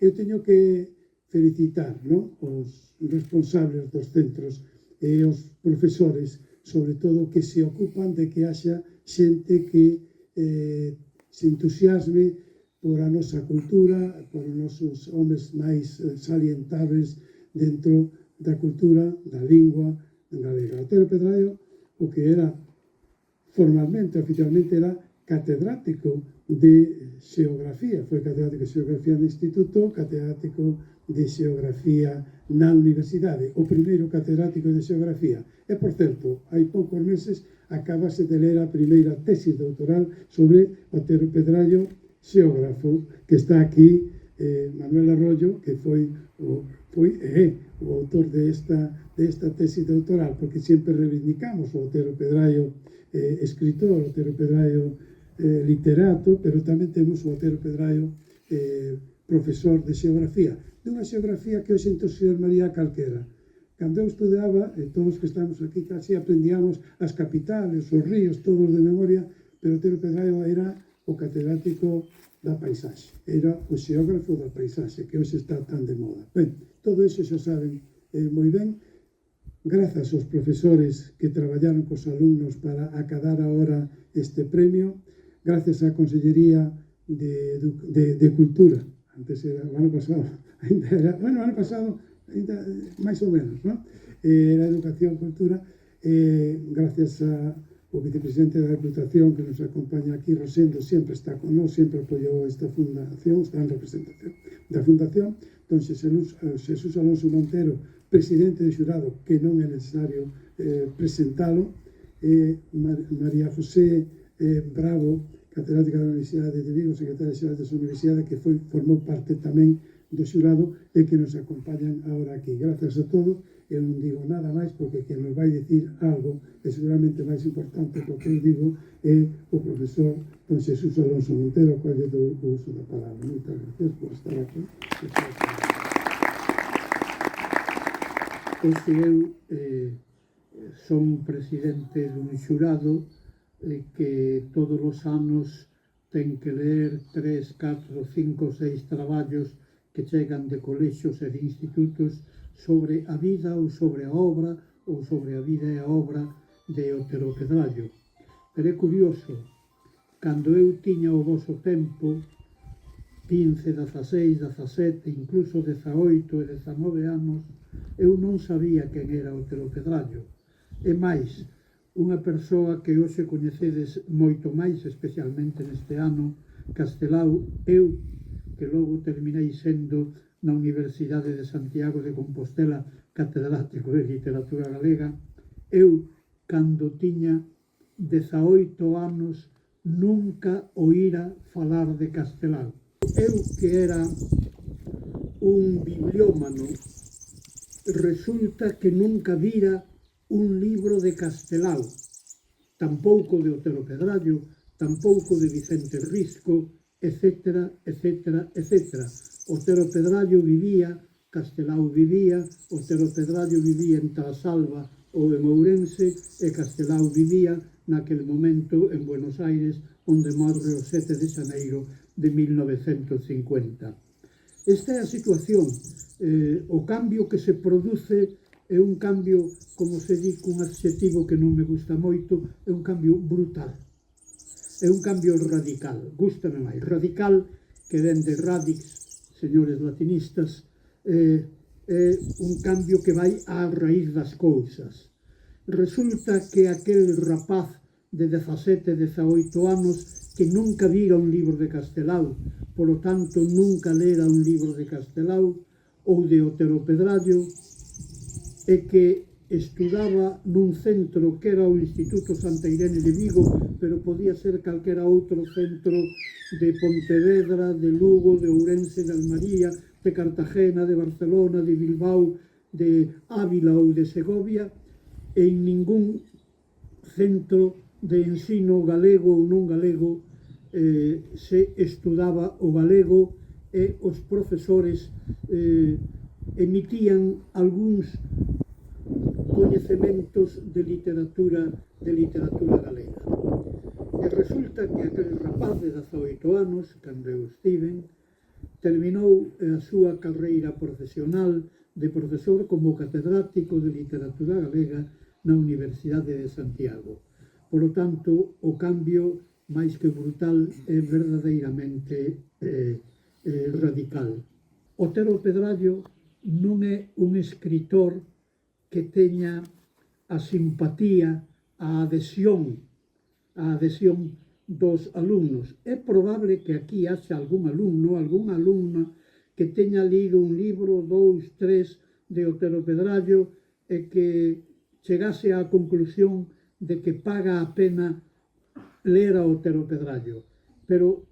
Eu teño que felicitar, non, os responsables dos centros e os profesores, sobre todo, que se ocupan de que haxa xente que se entusiasme por a nosa cultura, por os nosos homes máis salientables dentro da cultura, da lingua galega. Otero Pedraio, o que era formalmente, oficialmente, era catedrático de xeografía. Foi catedrático de xeografía no instituto, catedrático de xeografía na universidade, o primeiro catedrático de xeografía. E, por certo, hai poucos meses acabase de ler a primeira tesis doutoral sobre Otero Pedraio, xeógrafo, que está aquí, Manuel Arroyo, que foi o autor desta tesis doutoral, porque sempre reivindicamos o Otero Pedraio escritor, o Otero Pedraio literato, pero tamén temos o Otero Pedraio profesor de xeografía, dunha xeografía que hoxe entusiasmaría calquera. Cando eu estudiaba, todos que estamos aquí casi aprendíamos as capitales, os ríos, todos de memoria, pero Otero Pedraio era o catedrático da paisaxe, era o xeógrafo da paisaxe, que hoxe está tan de moda. Ben, todo iso xa saben moi ben. Grazas aos profesores que traballaron cos alumnos para acadar agora este premio, grazas á Consellería de Cultura, antes era o ano pasado, ainda era, bueno, o ano pasado, ainda máis ou menos, non? Era Educación, Cultura, gracias ao vicepresidente da Deputación que nos acompaña aquí, Rosendo, sempre está con nós, sempre apoiou esta fundación, está en representación da fundación, don Xesús Alonso Montero, presidente do xurado, que non é necesario presentalo, María José Bravo, catedrática da Universidade de Vigo, secretaria xeral da Universidade, que formou parte tamén do xurado e que nos acompañan agora aquí. Grazas a todos. Eu non digo nada máis porque quen nos vai dicir algo é seguramente máis importante que o que eu digo é o profesor don Xesús Alonso Montero, ao cual lle dou o uso da palabra. Moitas gracias por estar aquí. Hoxe eu son presidente dun xurado que todos os anos ten que ler 3, 4, 5, 6 traballos que chegan de colexios e de institutos sobre a vida ou sobre a obra ou sobre a vida e a obra de Otero Pedraio. Pero é curioso, cando eu tiña o voso tempo, 15, 16, 17, incluso 18 e 19 anos, eu non sabía quen era Otero Pedraio. E máis, unha persoa que hoxe coñecedes moito máis, especialmente neste ano, Castelao, eu, que logo terminei sendo na Universidade de Santiago de Compostela catedrático de literatura galega, eu, cando tiña 18 anos, nunca oíra falar de Castelao. Eu, que era un bibliómano, resulta que nunca vira un libro de Castelao, tampouco de Otero Pedraio, tampouco de Vicente Risco, etcétera, etcétera, etcétera. Otero Pedraio vivía, Castelao vivía, Otero Pedraio vivía en Trasalba ou en Ourense e Castelao vivía naquele momento en Buenos Aires, onde morre o 7 de xaneiro de 1950. Esta é a situación. O cambio que se produce é un cambio, como se di cun adxetivo que non me gusta moito, é un cambio brutal. É un cambio radical, gústame máis. Radical, que ven de radix, señores latinistas, é un cambio que vai á raíz das cousas. Resulta que aquel rapaz de 17, 18 anos que nunca vira un libro de Castelao, polo tanto nunca lera un libro de Castelao ou de Otero Pedraio, e que estudaba nun centro que era o Instituto Santa Irene de Vigo, pero podía ser calquera outro centro de Pontevedra, de Lugo, de Ourense, de Almaría, de Cartagena, de Barcelona, de Bilbao, de Ávila ou de Segovia, e en ningún centro de ensino galego ou non galego se estudaba o galego e os profesores emitían algúns coñecementos de literatura galega. E resulta que aquel rapaz de 18 anos, cando eu estiven, terminou a súa carreira profesional de profesor como catedrático de literatura galega na Universidade de Santiago. Por lo tanto, o cambio, máis que brutal, é verdadeiramente radical. Otero Pedrallo non é un escritor que teña a simpatía, a adhesión dos alumnos. É probable que aquí haxa algún alumno, algunha alumna que teña lido un libro, 2, 3 de Otero Pedrallo e que chegase á conclusión de que paga a pena ler a Otero Pedrallo. Pero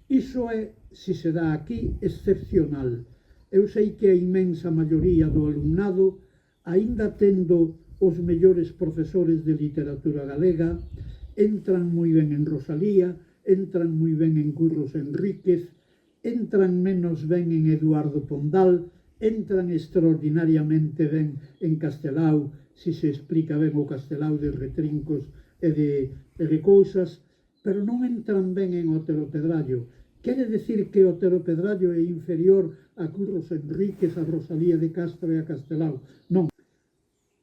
iso é, se se dá aquí, excepcional. Eu sei que a inmensa maioría do alumnado, aínda tendo os mellores profesores de literatura galega, entran moi ben en Rosalía, entran moi ben en Curros Enríquez, entran menos ben en Eduardo Pondal, entran extraordinariamente ben en Castelao, se se explica ben o Castelao de retrincos e de cousas, pero non entran ben en Otero Pedrallo. Quere decir que Otero Pedrallo é inferior a Curros Enríquez, a Rosalía de Castro e a Castelao? Non.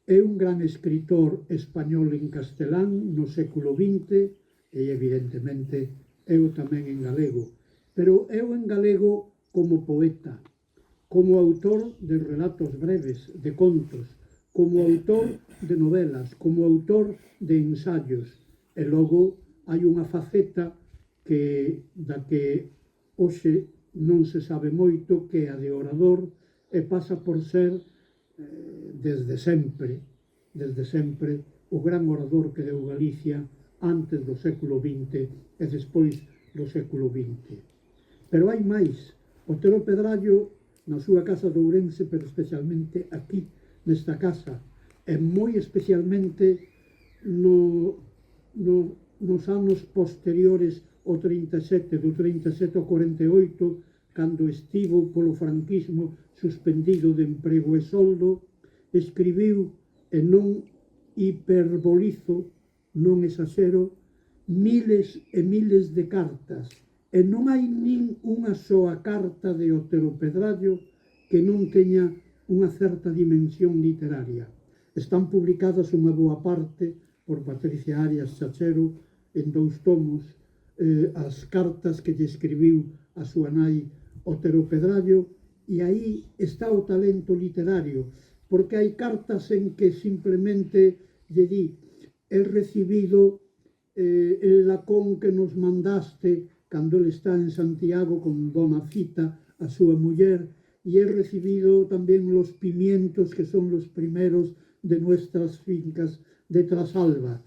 É un gran escritor español en castelán no século XX e, evidentemente, eu tamén en galego. Pero eu en galego como poeta, como autor de relatos breves, de contos, como autor de novelas, como autor de ensayos. E logo hai unha faceta da que hoxe non se sabe moito, que é a de orador, e pasa por ser desde sempre, o gran orador que deu Galicia antes do século XX e despois do século XX. Pero hai máis. Otero Pedrallo, na súa casa de Ourense, pero especialmente aquí, nesta casa, e moi especialmente nos anos posteriores ao 37, do 37 ao 48, cando estivo polo franquismo suspendido de emprego e soldo, escribiu, e non hiperbolizo, non exagero, miles e miles de cartas, e non hai nin unha soa carta de Otero Pedrallo que non teña unha certa dimensión literaria. Están publicadas unha boa parte por Patricia Arias Chachero en 2 tomos, as cartas que lle escribiu a súa nai Otero Pedrallo, e aí está o talento literario, porque hai cartas en que simplemente lle di: he recibido el lacón que nos mandaste, cando ele está en Santiago con dona Fita, a súa muller, e he recibido tamén los pimientos que son los primeros de nuestras fincas de Trasalba.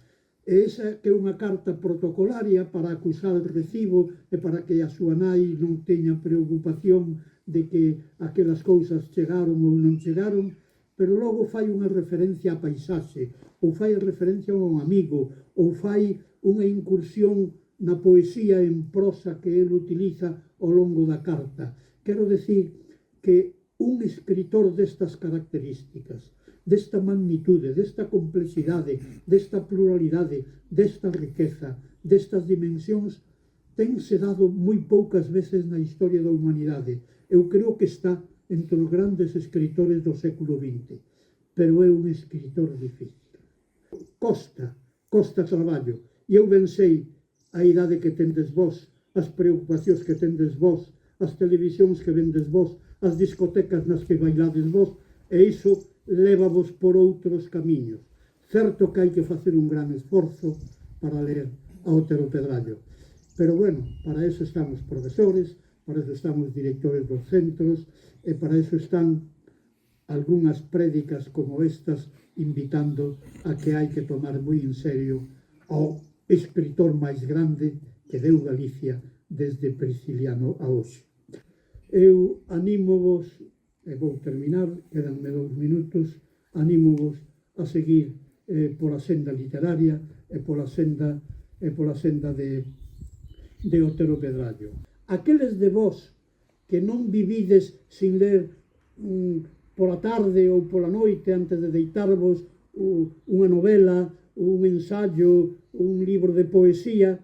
E esa que é unha carta protocolaria para acusar el recibo e para que a súa nai non teña preocupación de que aquelas cousas chegaron ou non chegaron, pero logo fai unha referencia á paisaxe, ou fai referencia a un amigo, ou fai unha incursión na poesía en prosa que ele utiliza ao longo da carta. Quero decir que un escritor destas características, desta magnitude, desta complexidade, desta pluralidade, desta riqueza, destas dimensións, tense dado moi poucas veces na historia da humanidade. Eu creo que está entre os grandes escritores do século XX, pero é un escritor difícil. Costa traballo, e eu ben sei a idade que tendes vós, as preocupacións que tendes vós, as televisións que vendes vós, as discotecas nas que bailades vós, e iso lévavos por outros camiños. Certo que hai que facer un gran esforzo para ler a Otero Pedrallo. Pero bueno, para eso están os profesores, para eso están os directores dos centros, e para eso están algunhas prédicas como estas, invitando a que hai que tomar moi en serio ao escritor máis grande que deu Galicia desde Prisciliano a hoxe. Eu anímovos, e vou terminar, quedanme 2 minutos, anímovos a seguir pola senda literaria e pola senda de Otero Pedrallo. Aqueles de vós que non vivides sin ler pola tarde ou pola noite antes de deitarvos unha novela, un ensayo, un libro de poesía,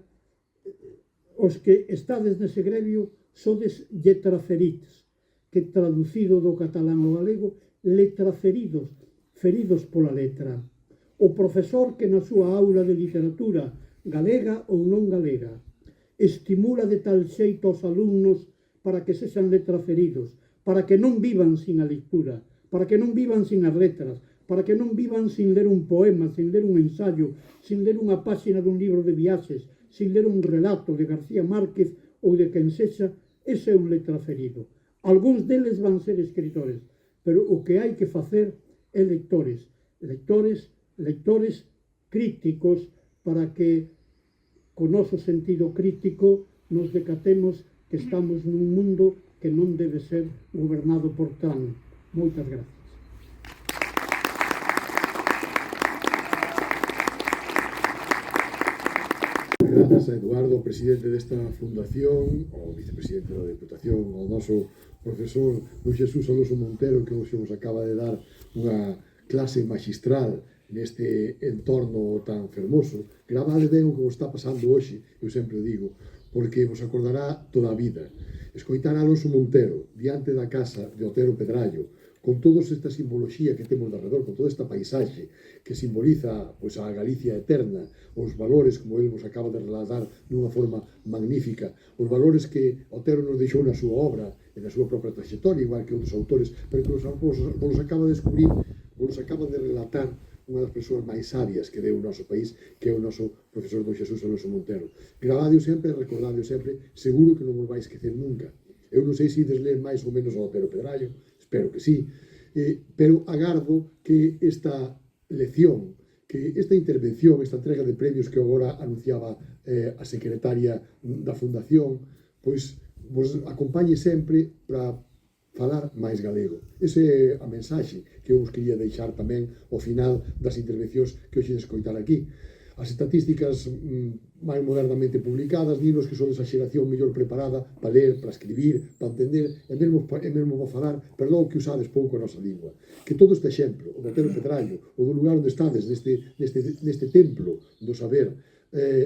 os que estades nese gremio, sodes lletraferits, que traducido do catalán ao galego, letraferidos, feridos pola letra. O profesor que na súa aula de literatura, galega ou non galega, estimula de tal xeito aos alumnos para que sexan letraferidos, para que non vivan sin a lectura, para que non vivan sin as letras, para que non vivan sin ler un poema, sin ler un ensayo, sin ler unha páxina dun libro de viaxes, sin ler un relato de García Márquez ou de quen sexa, ese é un letraferido. Algúns deles van ser escritores, pero o que hai que facer é lectores, lectores críticos, para que co noso sentido crítico nos decatemos que estamos nun mundo que non debe ser gobernado por Trump. Moitas gracias. Grazas a Eduardo, presidente desta fundación, ao vicepresidente da Deputación, ao noso profesor Don Xesús Alonso Montero, que hoxe nos acaba de dar unha clase magistral neste entorno tan fermoso. Gravade ben o que vos está pasando hoxe, eu sempre o digo, porque vos acordará toda a vida. Escoitar a Alonso Montero diante da casa de Otero Pedrallo, con toda esta simboloxía que temos de alrededor, con toda esta paisaxe que simboliza pois, a Galicia eterna, os valores, como ele nos acaba de relatar dunha forma magnífica, os valores que Otero nos deixou na súa obra e na súa propia trayectoria, igual que outros autores, pero que nos acaba de descubrir, nos acaba de relatar unha das persoas máis sabias que deu o noso país, que é o noso profesor Don Xesús Alonso Montero. Gravadio sempre, recordadio sempre, seguro que non vos vai esquecer nunca. Eu non sei se ides ler máis ou menos ao Otero Pedrallo, espero que sí, pero agardo que esta lección, que esta intervención, esta entrega de premios que agora anunciaba a secretaria da Fundación, pois vos acompañe sempre para falar máis galego. Esa é a mensaxe que eu vos quería deixar tamén ao final das intervencións que hoxe escoitar aquí. As estatísticas máis modernamente publicadas dinos que sodes a xeración mellor preparada para ler, para escribir, para entender e mesmo para falar, pero logo que usades pouco a nosa lingua. Que todo este exemplo, o de Otero Pedrallo, o do lugar onde estades, neste templo do saber,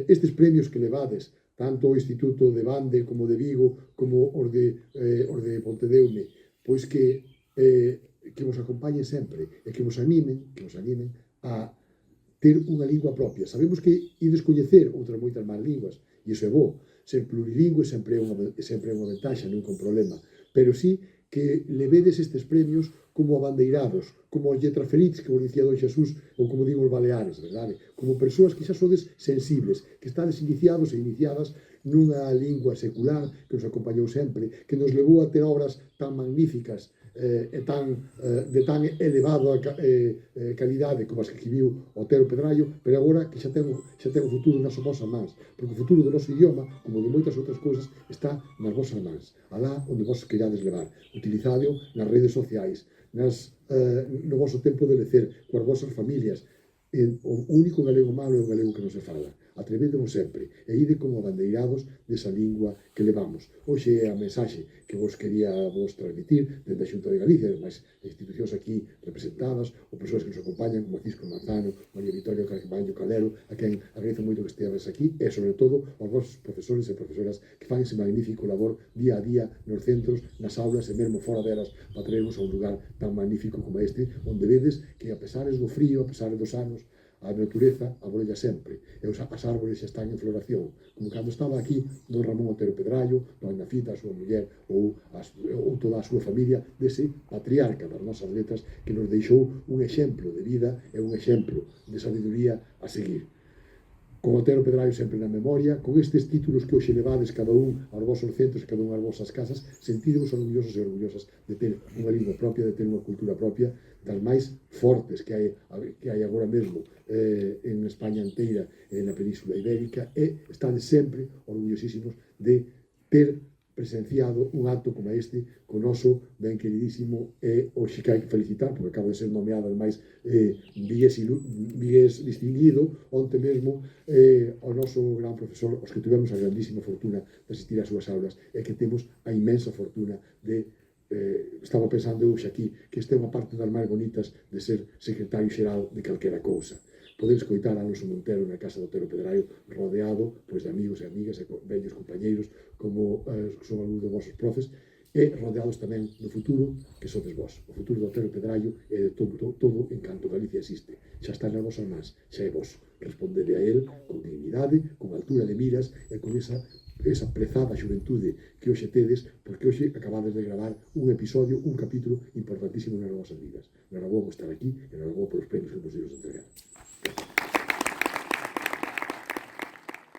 estes premios que levades, tanto o Instituto de Bande como de Vigo, como os de Pontedeume, pois que vos acompañen sempre e que vos animen a ter unha lingua propia. Sabemos que ides coñecer outras moitas máis linguas, e iso é bo. Ser plurilingüe sempre é unha ventaxa, non un problema. Pero sí que levedes estes premios como abandeirados, como os lletraferits que vos dicía Don Xesús, ou como digo os baleares, verdade? Como persoas que xa sodes sensibles, que estades iniciados e iniciadas nunha lingua secular que nos acompañou sempre, que nos levou a ter obras tan magníficas e de tan elevada calidade como as que escribiu Otero Pedrallo, pero agora que xa ten o futuro nas vosas mans, porque o futuro do noso idioma, como de moitas outras cousas, está nas vosas mans, alá onde vos querades levar. Utilizado nas redes sociais, no voso tempo de lecer, coas vosas familias. O único galego malo é o galego que non se fala. Atrevédemos sempre e ide como abandeirados desa lingua que levamos. Hoxe é a mensaxe que vos quería vos transmitir desde a Xunta de Galicia, e máis institucións aquí representadas, ou persoas que nos acompañan, como Cisco Manzano, María Victoria Carballo Calero, a quen agradezo moito que esteades aquí, e sobre todo aos vosos profesores e profesoras que fan ese magnífico labor día a día nos centros, nas aulas e mesmo fora delas, para traernos a un lugar tan magnífico como este, onde vedes que a pesares do frío, a pesares dos anos, a natureza aborella sempre, e as árbores xa están en floración, como cando estaba aquí don Ramón Otero Pedrallo, don Nafita, a súa muller, ou toda a súa familia, dese patriarca das nosas letras, que nos deixou un exemplo de vida e un exemplo de sabiduría a seguir. Con Otero Pedrallo sempre na memoria, con estes títulos que hoxe levades cada un aos vosos centros e cada un ás vosas casas, sentidevos orgullosos e orgullosas de ter unha lingua propia, de ter unha cultura propia, das máis fortes que hai agora mesmo en España inteira e na Península Ibérica, e estades sempre orgullosísimos de ter presenciado un acto como este co noso ben queridísimo e hoxe que hai que felicitar, porque acabo de ser nomeado máis vigués distinguido onte mesmo ao noso gran profesor, os que tivemos a grandísima fortuna de asistir ás súas aulas e que temos a inmensa fortuna de estaba pensando hoxe aquí que esta é unha parte das máis bonitas de ser secretario xeral de calquera cousa, poder escoitar a Alonso Montero na casa do Otero Pedraio rodeado pois, de amigos e amigas e vellos compañeiros como son algúns de vosos profes e rodeados tamén no futuro que sodes vos. O futuro do Otero Pedraio e de todo en canto Galicia existe. Xa está nas vosas mans, xa é vos. Respondede a él con dignidade, con altura de miras e con esa prezada xuventude que hoxe tedes, porque hoxe acabades de gravar un episodio, un capítulo importantísimo nas vosas vidas. Enhorabuá por estar aquí, enhorabuá polos premios que vos demos de entregar.